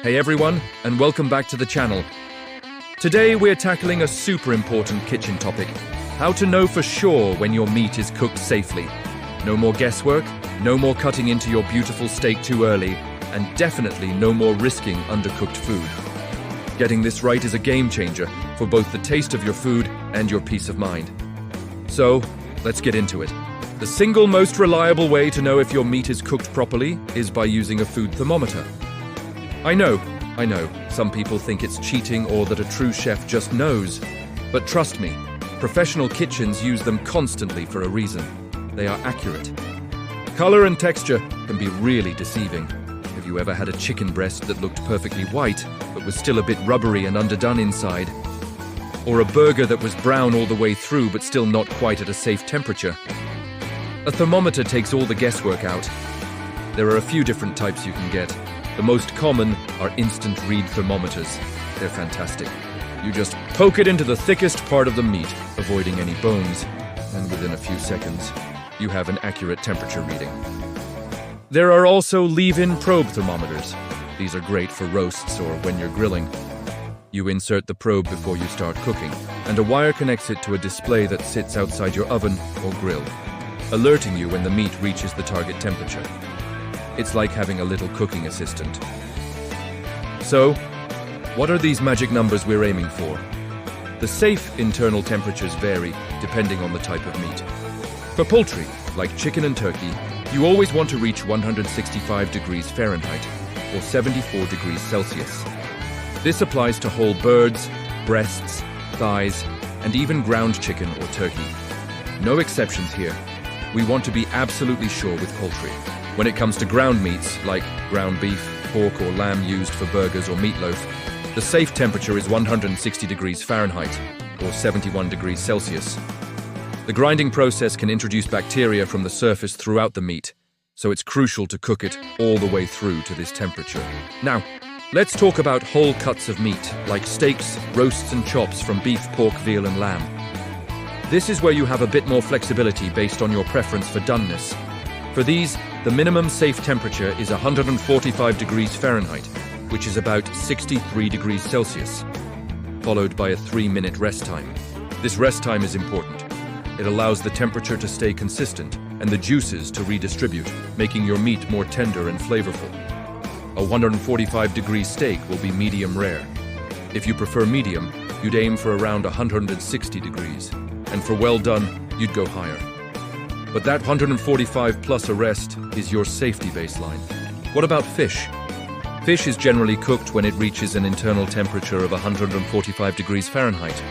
Hey everyone, and welcome back to the channel. Today we're tackling a super important kitchen topic: how to know for sure when your meat is cooked safely. No more guesswork, no more cutting into your beautiful steak too early, and definitely no more risking undercooked food. Getting this right is a game changer for both the taste of your food and your peace of mind. So, let's get into it. The single most reliable way to know if your meat is cooked properly is by using a food thermometer. I know, some people think it's cheating or that a true chef just knows. But trust me, professional kitchens use them constantly for a reason. They are accurate. Color and texture can be really deceiving. Have you ever had a chicken breast that looked perfectly white, but was still a bit rubbery and underdone inside? Or a burger that was brown all the way through, but still not quite at a safe temperature? A thermometer takes all the guesswork out. There are a few different types you can get. The most common are instant read thermometers. They're fantastic. You just poke it into the thickest part of the meat, avoiding any bones, and within a few seconds, you have an accurate temperature reading. There are also leave-in probe thermometers. These are great for roasts or when you're grilling. You insert the probe before you start cooking, and a wire connects it to a display that sits outside your oven or grill, alerting you when the meat reaches the target temperature. It's like having a little cooking assistant. So, what are these magic numbers we're aiming for? The safe internal temperatures vary depending on the type of meat. For poultry, like chicken and turkey, you always want to reach 165 degrees Fahrenheit or 74 degrees Celsius. This applies to whole birds, breasts, thighs, and even ground chicken or turkey. No exceptions here. We want to be absolutely sure with poultry. When it comes to ground meats, like ground beef, pork or lamb used for burgers or meatloaf, the safe temperature is 160 degrees Fahrenheit, or 71 degrees Celsius. The grinding process can introduce bacteria from the surface throughout the meat, so it's crucial to cook it all the way through to this temperature. Now, let's talk about whole cuts of meat, like steaks, roasts and chops from beef, pork, veal and lamb. This is where you have a bit more flexibility based on your preference for doneness. For these, the minimum safe temperature is 145 degrees Fahrenheit, which is about 63 degrees Celsius, followed by a 3-minute rest time. This rest time is important. It allows the temperature to stay consistent and the juices to redistribute, making your meat more tender and flavorful. A 145 degree steak will be medium rare. If you prefer medium, you'd aim for around 160 degrees, and for well done, you'd go higher. But that 145 plus a rest is your safety baseline. What about fish? Fish is generally cooked when it reaches an internal temperature of 145 degrees Fahrenheit,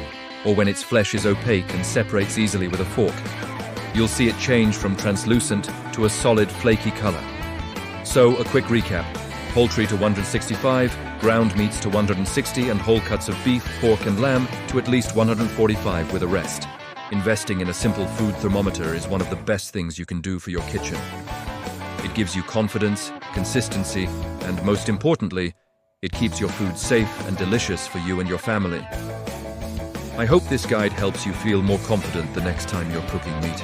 or when its flesh is opaque and separates easily with a fork. You'll see it change from translucent to a solid, flaky color. So, a quick recap. Poultry to 165, ground meats to 160, and whole cuts of beef, pork and lamb to at least 145 with a rest. Investing in a simple food thermometer is one of the best things you can do for your kitchen. It gives you confidence, consistency, and most importantly, it keeps your food safe and delicious for you and your family. I hope this guide helps you feel more confident the next time you're cooking meat.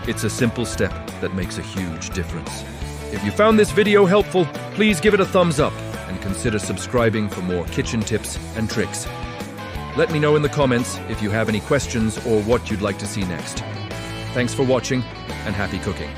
It's a simple step that makes a huge difference. If you found this video helpful, please give it a thumbs up and consider subscribing for more kitchen tips and tricks. Let me know in the comments if you have any questions or what you'd like to see next. Thanks for watching and happy cooking.